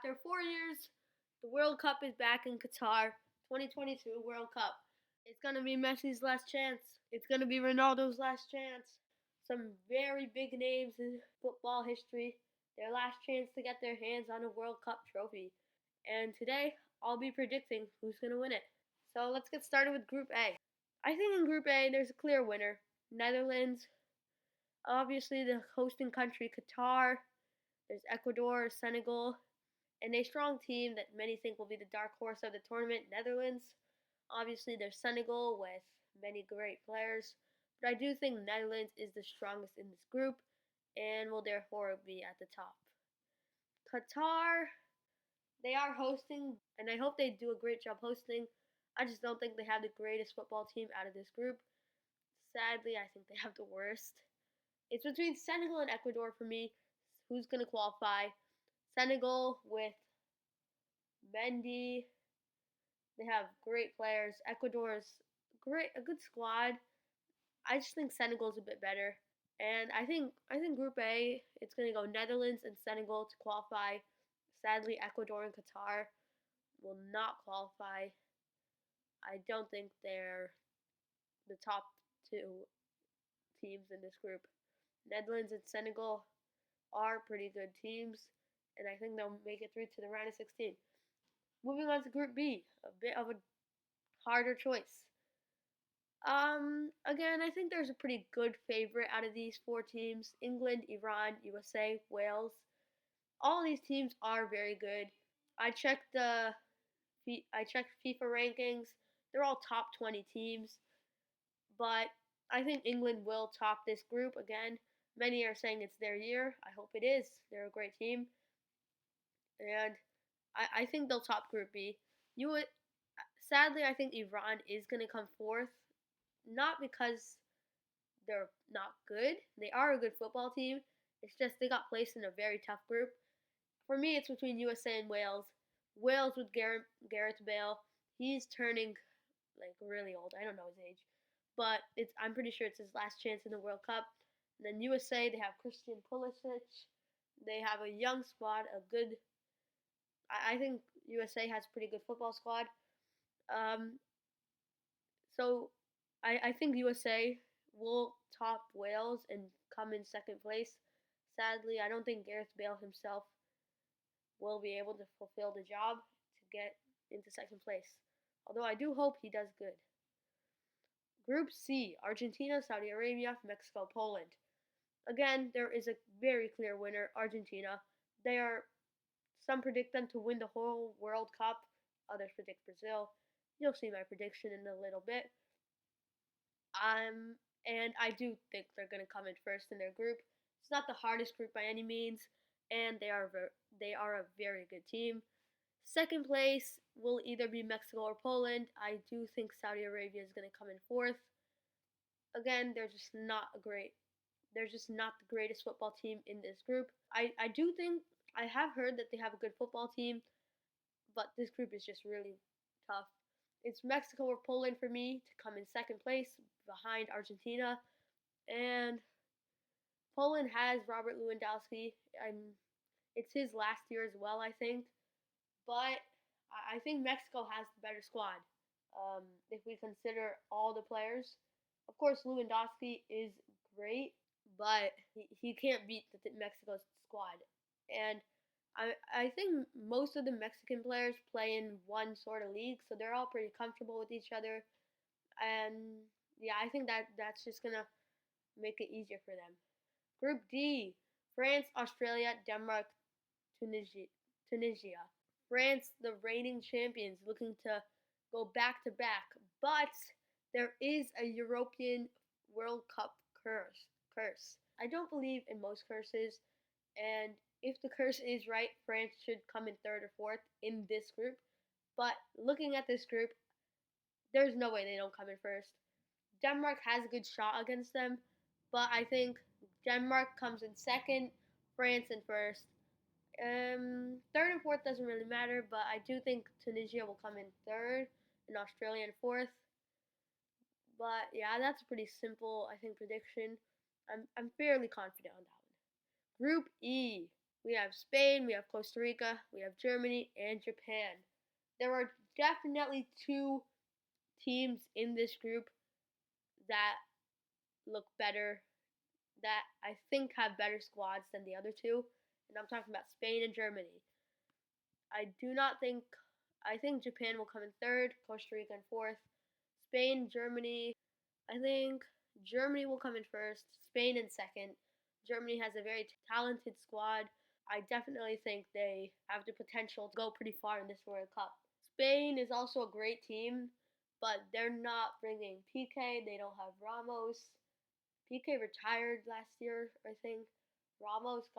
After 4 years, the World Cup is back in Qatar. 2022 World Cup. It's gonna be Messi's last chance. It's gonna be Ronaldo's last chance. Some very big names in football history. Their last chance to get their hands on a World Cup trophy. And today, I'll be predicting who's gonna win it. So let's get started with Group A. I think in Group A, there's a clear winner. Netherlands. Obviously, the hosting country, Qatar. There's Ecuador, Senegal, and a strong team that many think will be the dark horse of the tournament, Netherlands. Obviously, there's Senegal with many great players, but I do think Netherlands is the strongest in this group and will therefore be at the top. Qatar, they are hosting, and I hope they do a great job hosting. I just don't think they have the greatest football team out of this group. Sadly, I think they have the worst. It's between Senegal and Ecuador for me. Who's going to qualify? Senegal with Mendy. They have great players. Ecuador's a good squad. I just think Senegal's a bit better. And I think Group A, it's going to go Netherlands and Senegal to qualify. Sadly, Ecuador and Qatar will not qualify. I don't think they're the top two teams in this group. Netherlands and Senegal are pretty good teams, and I think they'll make it through to the round of 16. Moving on to Group B, a bit of a harder choice. Again, I think there's a pretty good favorite out of these four teams: England, Iran, USA, Wales. All these teams are very good. I checked FIFA rankings. They're all top 20 teams, but I think England will top this group again. Many are saying it's their year. I hope it is. They're a great team, and I think they'll top Group B. Sadly, I think Iran is going to come fourth, not because they're not good. They are a good football team. It's just they got placed in a very tough group. For me, it's between USA and Wales. Wales with Gareth Bale. He's turning like really old. I don't know his age, but I'm pretty sure it's his last chance in the World Cup. And then USA, they have Christian Pulisic. They have a young squad, a good. I think USA has a pretty good football squad. Um, so I think USA will top Wales and come in second place. Sadly, I don't think Gareth Bale himself will be able to fulfill the job to get into second place. Although I do hope he does good. Group C, Argentina, Saudi Arabia, Mexico, Poland. Again, there is a very clear winner, Argentina. Some predict them to win the whole World Cup. Others predict Brazil. You'll see my prediction in a little bit. And I do think they're going to come in first in their group. It's not the hardest group by any means, and they are a very good team. Second place will either be Mexico or Poland. I do think Saudi Arabia is going to come in fourth. Again, they're just not the greatest football team in this group. I do think I have heard that they have a good football team, but this group is just really tough. It's Mexico or Poland for me to come in second place behind Argentina, and Poland has Robert Lewandowski, and it's his last year as well, I think. But I think Mexico has the better squad. If we consider all the players, of course Lewandowski is great, but he can't beat Mexico's squad. And I think most of the Mexican players play in one sort of league, so they're all pretty comfortable with each other. And yeah, I think that's just gonna make it easier for them. Group D: France, Australia, Denmark, Tunisia. France, the reigning champions, looking to go back to back, but there is a European World Cup curse. I don't believe in most curses, and if the curse is right, France should come in third or fourth in this group. But looking at this group, there's no way they don't come in first. Denmark has a good shot against them, but I think Denmark comes in second, France in first. Third and fourth doesn't really matter, but I do think Tunisia will come in third and Australia in fourth. But yeah, that's a pretty simple, I think, prediction. I'm fairly confident on that one. Group E, We have Spain, we have Costa Rica, we have Germany, and Japan. There are definitely two teams in this group that look better, that I think have better squads than the other two, and I'm talking about Spain and Germany. I do not think, I think Japan will come in third, Costa Rica in fourth, Spain, Germany. I think Germany will come in first, Spain in second. Germany has a very talented squad. I definitely think they have the potential to go pretty far in this World Cup. Spain is also a great team, but they're not bringing PK. They don't have Ramos. PK retired last year, I think. Ramos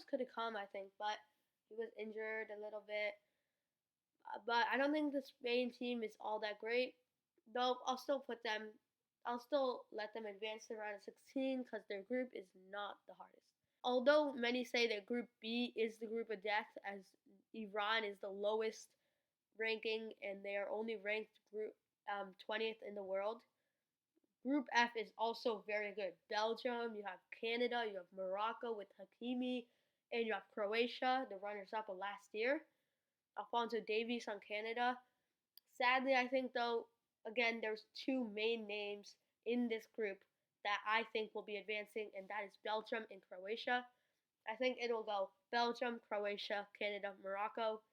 could have come, I think, but he was injured a little bit. But I don't think the Spain team is all that great. Though I'll still let them advance to round of 16 because their group is not the hardest. Although many say that Group B is the group of death, as Iran is the lowest ranking and they are only ranked group 20th in the world. Group F is also very good. Belgium, you have Canada, you have Morocco with Hakimi, and you have Croatia, the runners-up of last year. Alphonso Davies on Canada. Sadly, I think though, again, there's two main names in this group that I think will be advancing, and that is Belgium and Croatia. I think it'll go Belgium, Croatia, Canada, Morocco.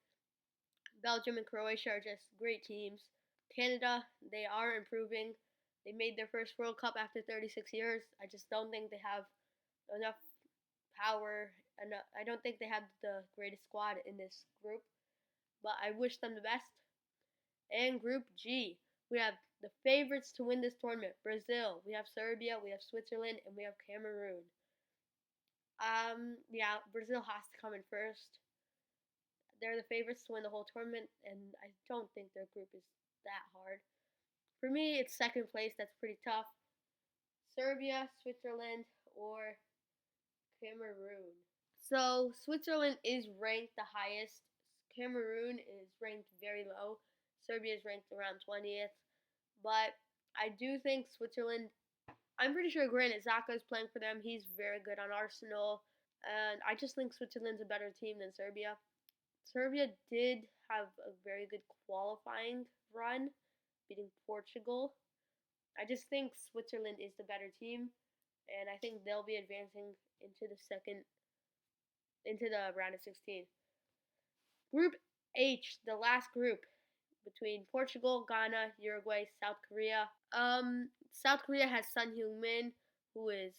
Belgium and Croatia are just great teams. Canada, they are improving. They made their first World Cup after 36 years. I just don't think they have enough power. I don't think they have the greatest squad in this group, but I wish them the best. And Group G, we have the favorites to win this tournament: Brazil, we have Serbia, we have Switzerland, and we have Cameroon. Yeah, Brazil has to come in first. They're the favorites to win the whole tournament, and I don't think their group is that hard. For me, it's second place. That's pretty tough. Serbia, Switzerland, or Cameroon. So Switzerland is ranked the highest. Cameroon is ranked very low. Serbia is ranked around 20th. But I do think Switzerland, I'm pretty sure Granit Xhaka is playing for them. He's very good on Arsenal. And I just think Switzerland's a better team than Serbia. Serbia did have a very good qualifying run, beating Portugal. I just think Switzerland is the better team, and I think they'll be advancing into the round of 16. Group H, the last group between Portugal, Ghana, Uruguay, South Korea. South Korea has Son Heung-min, who is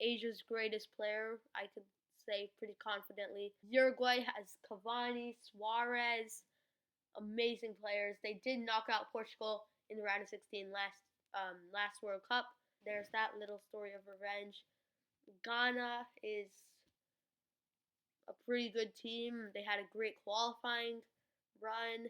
Asia's greatest player, I could say pretty confidently. Uruguay has Cavani, Suarez, amazing players. They did knock out Portugal in the round of 16 last World Cup. There's that little story of revenge. Ghana is a pretty good team. They had a great qualifying run.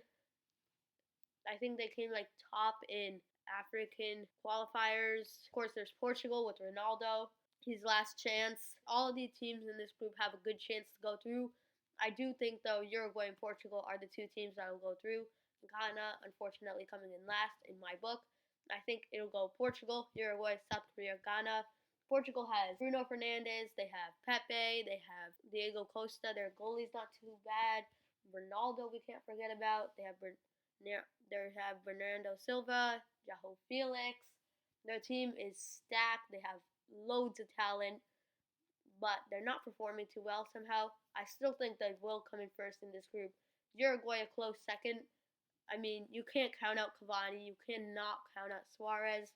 I think they came like top in African qualifiers. Of course, there's Portugal with Ronaldo. His last chance. All of these teams in this group have a good chance to go through. I do think, though, Uruguay and Portugal are the two teams that will go through. Ghana, unfortunately, coming in last in my book. I think it'll go Portugal, Uruguay, South Korea, Ghana. Portugal has Bruno Fernandes. They have Pepe. They have Diego Costa. Their goalie's not too bad. Ronaldo, we can't forget about. They have Bernardo Silva, João Felix. Their team is stacked. They have loads of talent, but they're not performing too well somehow. I still think they will come in first in this group. Uruguay a close second. I mean, you can't count out Cavani. You cannot count out Suarez.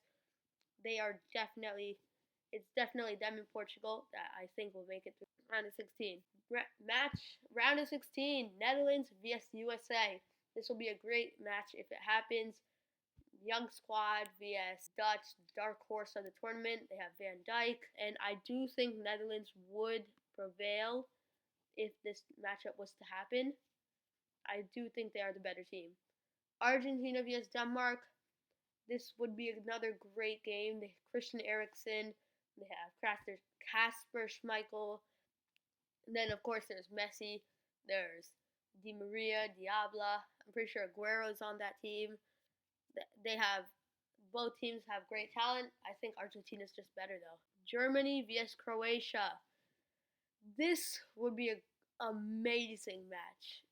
It's definitely them in Portugal that I think will make it through round of 16. Round of 16, Netherlands vs USA. This will be a great match if it happens. Young squad vs Dutch, dark horse of the tournament. They have Van Dijk, and I do think Netherlands would prevail if this matchup was to happen. I do think they are the better team. Argentina vs Denmark. This would be another great game. They have Christian Eriksen. They have Kasper Schmeichel. And then, of course, there's Messi. There's Di Maria, Diabla. I'm pretty sure Aguero's on that team. Both teams have great talent. I think Argentina's just better, though. Germany vs Croatia. This would be an amazing match.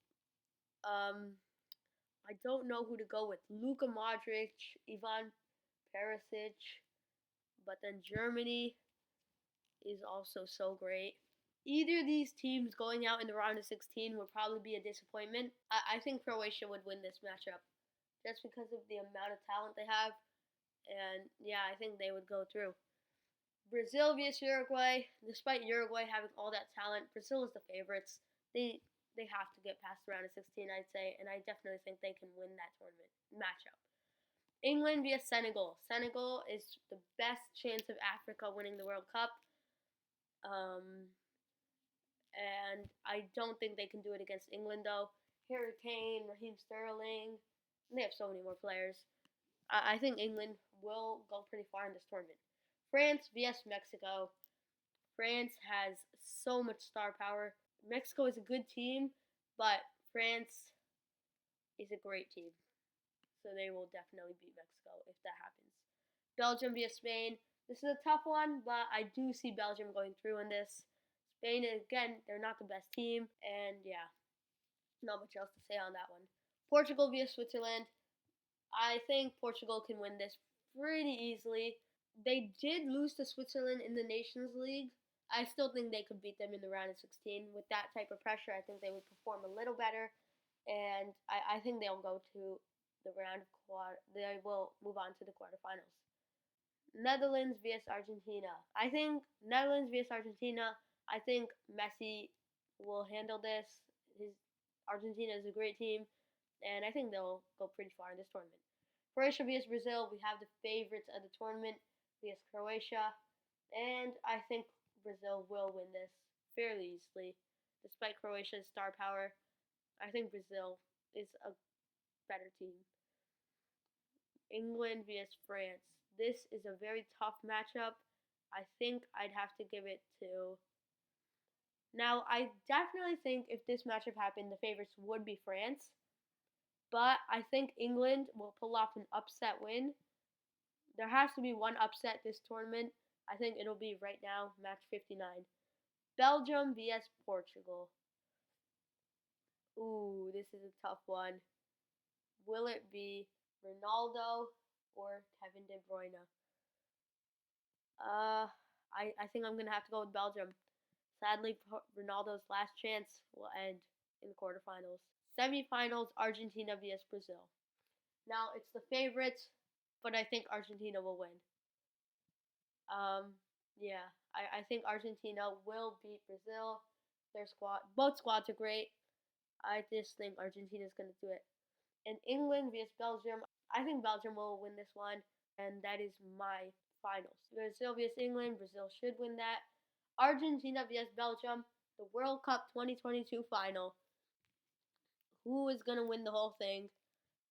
I don't know who to go with. Luka Modric, Ivan Perisic, but then Germany is also so great. Either of these teams going out in the round of 16 would probably be a disappointment. I think Croatia would win this matchup just because of the amount of talent they have. And yeah, I think they would go through. Brazil vs Uruguay. Despite Uruguay having all that talent, Brazil is the favorites. They have to get past the round of 16, I'd say, and I definitely think they can win that tournament matchup. England vs Senegal. Senegal is the best chance of Africa winning the World Cup. And I don't think they can do it against England though. Harry Kane, Raheem Sterling, they have so many more players. I think England will go pretty far in this tournament. France vs Mexico. France has so much star power. Mexico is a good team, but France is a great team. So they will definitely beat Mexico if that happens. Belgium vs Spain. This is a tough one, but I do see Belgium going through in this. Spain, again, they're not the best team, and yeah, not much else to say on that one. Portugal vs Switzerland. I think Portugal can win this pretty easily. They did lose to Switzerland in the Nations League. I still think they could beat them in the round of 16. With that type of pressure, I think they would perform a little better, and I think they'll go to the round of they will move on to the quarterfinals. Netherlands vs Argentina. I think Netherlands vs Argentina. I think Messi will handle this. Argentina is a great team, and I think they'll go pretty far in this tournament. Croatia vs Brazil. We have the favorites of the tournament vs Croatia, and I think Brazil will win this fairly easily, despite Croatia's star power. I think Brazil is a better team. England vs France. This is a very tough matchup. I think I'd have to give it to. Now, I definitely think if this matchup happened, the favorites would be France. But I think England will pull off an upset win. There has to be one upset this tournament. I think it'll be right now, match 59. Belgium vs Portugal. Ooh, this is a tough one. Will it be Ronaldo or Kevin De Bruyne? I think I'm going to have to go with Belgium. Sadly, Ronaldo's last chance will end in the quarterfinals. Semifinals, Argentina vs Brazil. Now, it's the favorites, but I think Argentina will win. Yeah, I think Argentina will beat Brazil. Both squads are great. I just think Argentina is going to do it. And England vs Belgium. I think Belgium will win this one, and that is my finals. Brazil vs England. Brazil should win that. Argentina vs Belgium. The World Cup 2022 final. Who is going to win the whole thing?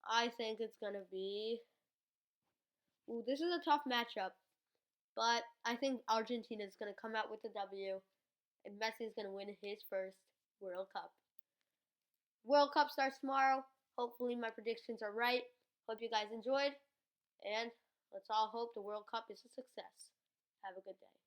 I think it's going to be. Ooh, this is a tough matchup. But I think Argentina is going to come out with the W, and Messi is going to win his first World Cup. World Cup starts tomorrow. Hopefully my predictions are right. Hope you guys enjoyed, and let's all hope the World Cup is a success. Have a good day.